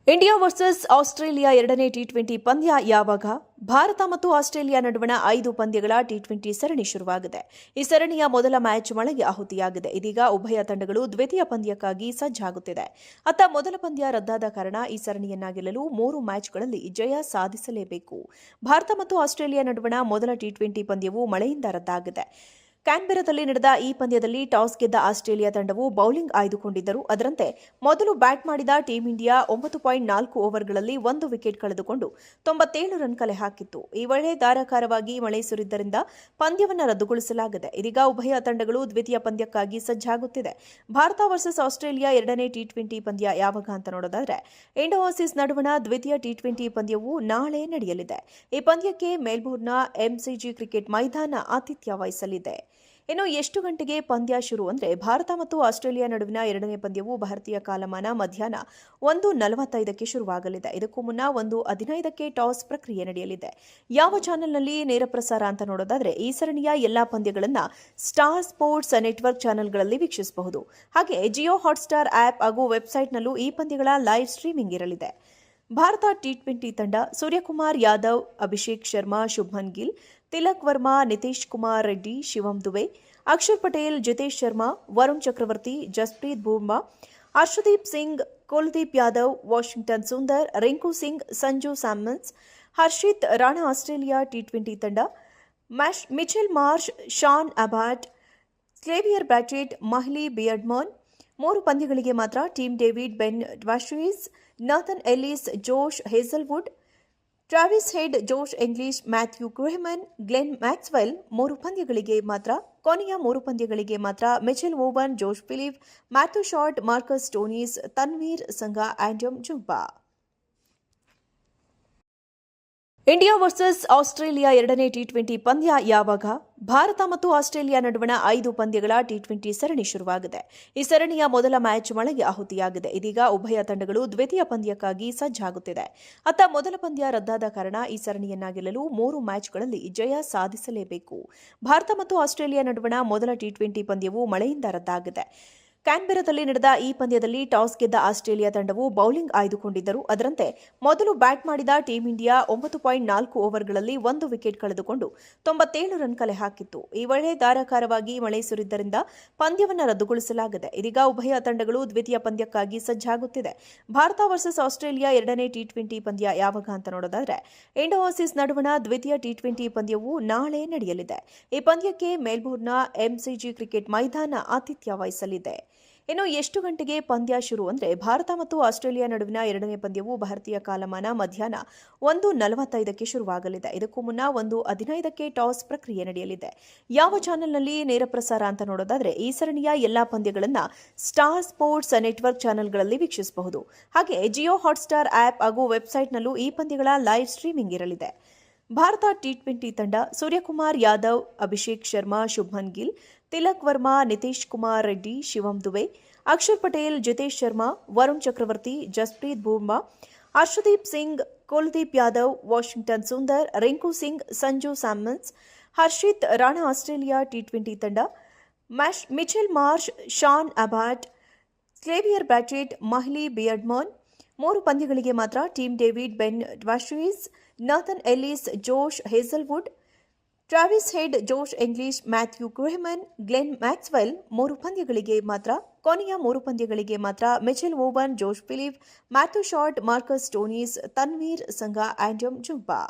India versus Australia ಎರಡನೇ ಟಿ20 ಪಂದ್ಯ ಯಾವಾಗ? ಭಾರತ ಮತ್ತು ಆಸ್ಟ್ರೇಲಿಯಾ ನಡುವಣ 5 ಪಂದ್ಯಗಳ ಟಿ20 ಸರಣಿ ಶುರುವಾಗಿದೆ. ಈ ಸರಣಿಯ ಮೊದಲ ಮ್ಯಾಚ್ ಮಳೆಗೆ ಆಹುತಿಯಾಗಿದೆ. ಇದೀಗ ಉಭಯ ತಂಡಗಳು ದ್ವಿತೀಯ ಪಂದ್ಯಕ್ಕಾಗಿ ಸಜ್ಜಾಗುತ್ತಿದೆ. ಅತ್ತ ಮೊದಲ ಪಂದ್ಯ ರದ್ದಾದ ಕಾರಣ ಈ ಸರಣಿಯನ್ನ ಗೆಲ್ಲಲು 3 ಮ್ಯಾಚ್ಗಳಲ್ಲಿ ಜಯ ಸಾಧಿಸಲೇಬೇಕು. ಭಾರತ ಮತ್ತು ಆಸ್ಟ್ರೇಲಿಯಾ ನಡುವಣ ಮೊದಲ ಟಿ20 ಪಂದ್ಯವು ಮಳೆಯಿಂದ ರದ್ದಾಗಿದೆ. ಕ್ಯಾನ್ಬೆರಾದಲ್ಲಿ ನಡೆದ ಈ ಪಂದ್ಯದಲ್ಲಿ ಟಾಸ್ ಗೆದ್ದ ಆಸ್ಟ್ರೇಲಿಯಾ ತಂಡವು ಬೌಲಿಂಗ್ ಆಯ್ದುಕೊಂಡಿದ್ದರು. ಅದರಂತೆ ಮೊದಲು ಬ್ಯಾಟ್ ಮಾಡಿದ ಟೀಂ ಇಂಡಿಯಾ 9.4 ಓವರ್ಗಳಲ್ಲಿ 1 ವಿಕೆಟ್ ಕಳೆದುಕೊಂಡು 97 ರನ್ ಕಲೆ ಹಾಕಿತ್ತು. ಈ ವೇಳೆ ಧಾರಾಕಾರವಾಗಿ ಮಳೆ ಸುರಿದ್ದರಿಂದ ಪಂದ್ಯವನ್ನು ರದ್ದುಗೊಳಿಸಲಾಗಿದೆ. ಇದೀಗ ಉಭಯ ತಂಡಗಳು ದ್ವಿತೀಯ ಪಂದ್ಯಕ್ಕಾಗಿ ಸಜ್ಜಾಗುತ್ತಿದೆ. ಭಾರತ ವರ್ಸಸ್ ಆಸ್ಟ್ರೇಲಿಯಾ ಎರಡನೇ ಟಿ20 ಪಂದ್ಯ ಯಾವಾಗ ಅಂತ ನೋಡೋದಾದ್ರೆ, ಇಂಡೋ-ಆಸೀಸ್ ನಡುವಣ ದ್ವಿತೀಯ ಟಿ20 ಪಂದ್ಯವು ನಾಳೆ ನಡೆಯಲಿದೆ. ಈ ಪಂದ್ಯಕ್ಕೆ ಮೆಲ್ಬೋರ್ನ್ನ ಎಂಸಿಜಿ ಕ್ರಿಕೆಟ್ ಮೈದಾನ ಆತಿಥ್ಯ ವಹಿಸಲಿದೆ. ಇನ್ನು ಎಷ್ಟು ಗಂಟೆಗೆ ಪಂದ್ಯ ಶುರು ಅಂದರೆ, ಭಾರತ ಮತ್ತು ಆಸ್ಟ್ರೇಲಿಯಾ ನಡುವಿನ ಎರಡನೇ ಪಂದ್ಯವು ಭಾರತೀಯ ಕಾಲಮಾನ ಮಧ್ಯಾಹ್ನ 1:45ಕ್ಕೆ ಶುರುವಾಗಲಿದೆ. ಇದಕ್ಕೂ ಮುನ್ನ 1:15ಕ್ಕೆ ಟಾಸ್ ಪ್ರಕ್ರಿಯೆ ನಡೆಯಲಿದೆ. ಯಾವ ಚಾನೆಲ್ನಲ್ಲಿ ನೇರ ಪ್ರಸಾರ ಅಂತ ನೋಡೋದಾದ್ರೆ, ಈ ಸರಣಿಯ ಎಲ್ಲಾ ಪಂದ್ಯಗಳನ್ನು ಸ್ಟಾರ್ ಸ್ಪೋರ್ಟ್ಸ್ ನೆಟ್ವರ್ಕ್ ಚಾನೆಲ್ಗಳಲ್ಲಿ ವೀಕ್ಷಿಸಬಹುದು. ಹಾಗೆ ಜಿಯೋ ಹಾಟ್ಸ್ಟಾರ್ ಆಪ್ ಹಾಗೂ ವೆಬ್ಸೈಟ್ನಲ್ಲೂ ಈ ಪಂದ್ಯಗಳ ಲೈವ್ ಸ್ಟ್ರೀಮಿಂಗ್ ಇರಲಿದೆ. ಭಾರತ ಟಿ20 ತಂಡ Suryakumar Yadav, Abhishek Sharma, Shubman Gill, Tilak Varma, Nitish Kumar Reddy, Shivam Dube, Axar Patel, Jitesh Sharma, Varun Chakravarthy, Jasprit Bumrah, Harshdeep Singh, Kuldeep Yadav, Washington Sundar, Rinku Singh, Sanju Samson, Harshit Rana. Australia ಟಿ20 ತಂಡ Mitchell Marsh, Sean Abbott, Xavier Bartlett, Mahli Beardman. 3 ಪಂದ್ಯಗಳಿಗೆ ಮಾತ್ರ team David Ben Dwarshuis, Nathan Ellis, Josh Hazlewood, Travis Head, Josh Inglis, Matthew Kuhnemann, Glenn Maxwell. 3 ಪಂದ್ಯಗಳಿಗೆ ಮಾತ್ರ. ಕೊನೆಯ 3 ಪಂದ್ಯಗಳಿಗೆ ಮಾತ್ರ Mitchell Owen, Josh Philippe, Matthew Short, Marcus Stoinis, Tanveer Sangha, Adam Zampa. India versus Australia ಎರಡನೇ ಟಿ20 ಪಂದ್ಯ ಯಾವಾಗ? ಭಾರತ ಮತ್ತು ಆಸ್ಟ್ರೇಲಿಯಾ ನಡುವಣ 5 ಪಂದ್ಯಗಳ ಟಿ20 ಸರಣಿ ಶುರುವಾಗಿದೆ. ಈ ಸರಣಿಯ ಮೊದಲ ಮ್ಯಾಚ್ ಮಳೆಗೆ ಆಹುತಿಯಾಗಿದೆ. ಇದೀಗ ಉಭಯ ತಂಡಗಳು ದ್ವಿತೀಯ ಪಂದ್ಯಕ್ಕಾಗಿ ಸಜ್ಜಾಗುತ್ತಿದೆ. ಅತ್ತ ಮೊದಲ ಪಂದ್ಯ ರದ್ದಾದ ಕಾರಣ ಈ ಸರಣಿಯನ್ನ ಗೆಲ್ಲಲು 3 ಮ್ಯಾಚ್ಗಳಲ್ಲಿ ಜಯ ಸಾಧಿಸಲೇಬೇಕು. ಭಾರತ ಮತ್ತು ಆಸ್ಟ್ರೇಲಿಯಾ ನಡುವಣ ಮೊದಲ ಟಿ20 ಪಂದ್ಯವು ಮಳೆಯಿಂದ ರದ್ದಾಗಿದೆ. ಕ್ಯಾನ್ಬೆರಾದಲ್ಲಿ ನಡೆದ ಈ ಪಂದ್ಯದಲ್ಲಿ ಟಾಸ್ ಗೆದ್ದ ಆಸ್ಟ್ರೇಲಿಯಾ ತಂಡವು ಬೌಲಿಂಗ್ ಆಯ್ದುಕೊಂಡಿದ್ದರು. ಅದರಂತೆ ಮೊದಲು ಬ್ಯಾಟ್ ಮಾಡಿದ ಟೀಂ ಇಂಡಿಯಾ 9.4 ಓವರ್ಗಳಲ್ಲಿ 1 ವಿಕೆಟ್ ಕಳೆದುಕೊಂಡು 97 ರನ್ ಕಲೆ ಹಾಕಿತ್ತು. ಈ ವೇಳೆ ಧಾರಾಕಾರವಾಗಿ ಮಳೆ ಸುರಿದ್ದರಿಂದ ಪಂದ್ಯವನ್ನು ರದ್ದುಗೊಳಿಸಲಾಗಿದೆ. ಇದೀಗ ಉಭಯ ತಂಡಗಳು ದ್ವಿತೀಯ ಪಂದ್ಯಕ್ಕಾಗಿ ಸಜ್ಜಾಗುತ್ತಿದೆ. ಭಾರತ ವರ್ಸಸ್ ಆಸ್ಟ್ರೇಲಿಯಾ ಎರಡನೇ ಟಿ20 ಪಂದ್ಯ ಯಾವಾಗ ಅಂತ ನೋಡೋದಾದ್ರೆ, ಇಂಡೋ-ಆಸೀಸ್ ನಡುವಣ ದ್ವಿತೀಯ ಟಿ20 ಪಂದ್ಯವು ನಾಳೆ ನಡೆಯಲಿದೆ. ಈ ಪಂದ್ಯಕ್ಕೆ ಮೆಲ್ಬೋರ್ನ್ನ ಎಂಸಿಜಿ ಕ್ರಿಕೆಟ್ ಮೈದಾನ ಆತಿಥ್ಯ ವಹಿಸಲಿದೆ. ಇನ್ನು ಎಷ್ಟು ಗಂಟೆಗೆ ಪಂದ್ಯ ಶುರು ಅಂದರೆ, ಭಾರತ ಮತ್ತು ಆಸ್ಟ್ರೇಲಿಯಾ ನಡುವಿನ ಎರಡನೇ ಪಂದ್ಯವು ಭಾರತೀಯ ಕಾಲಮಾನ ಮಧ್ಯಾಹ್ನ 1:45ಕ್ಕೆ ಶುರುವಾಗಲಿದೆ. ಇದಕ್ಕೂ ಮುನ್ನ 1:15ಕ್ಕೆ ಟಾಸ್ ಪ್ರಕ್ರಿಯೆ ನಡೆಯಲಿದೆ. ಯಾವ ಚಾನೆಲ್ನಲ್ಲಿ ನೇರ ಪ್ರಸಾರ ಅಂತ ನೋಡೋದಾದ್ರೆ, ಈ ಸರಣಿಯ ಎಲ್ಲಾ ಪಂದ್ಯಗಳನ್ನು ಸ್ಟಾರ್ ಸ್ಪೋರ್ಟ್ಸ್ ನೆಟ್ವರ್ಕ್ ಚಾನೆಲ್ಗಳಲ್ಲಿ ವೀಕ್ಷಿಸಬಹುದು. ಹಾಗೆ ಜಿಯೋ ಹಾಟ್ಸ್ಟಾರ್ ಆಪ್ ಹಾಗೂ ವೆಬ್ಸೈಟ್ನಲ್ಲೂ ಈ ಪಂದ್ಯಗಳ ಲೈವ್ ಸ್ಟ್ರೀಮಿಂಗ್ ಇರಲಿದೆ. ಭಾರತ ಟಿ20 ತಂಡ Suryakumar Yadav, Abhishek Sharma, Shubman Gill, Tilak Varma, Nitish Kumar Reddy, Shivam Dube, Axar Patel, Jitesh Sharma, Varun Chakravarthy, Jasprit Bumrah, Harshdeep Singh, Kuldeep Yadav, Washington Sundar, Rinku Singh, Sanju Samson, Harshit Rana. Australia ಟಿ20 ತಂಡ Mitchell Marsh, Sean Abbott, Xavier Bartlett, Mahli Beardman. 3 ಪಂದ್ಯಗಳಿಗೆ ಮಾತ್ರ team David Ben Dwarshuis, Nathan Ellis, Josh Hazlewood, Travis Head, Josh Inglis, Matthew Kuhnemann, Glenn Maxwell. 3 ಪಂದ್ಯಗಳಿಗೆ ಮಾತ್ರ. ಕೊನೆಯ 3 ಪಂದ್ಯಗಳಿಗೆ ಮಾತ್ರ Mitchell Owen, Josh Philippe, Matthew Short, Marcus Stoinis, Tanveer Sangha, Adam Zumba.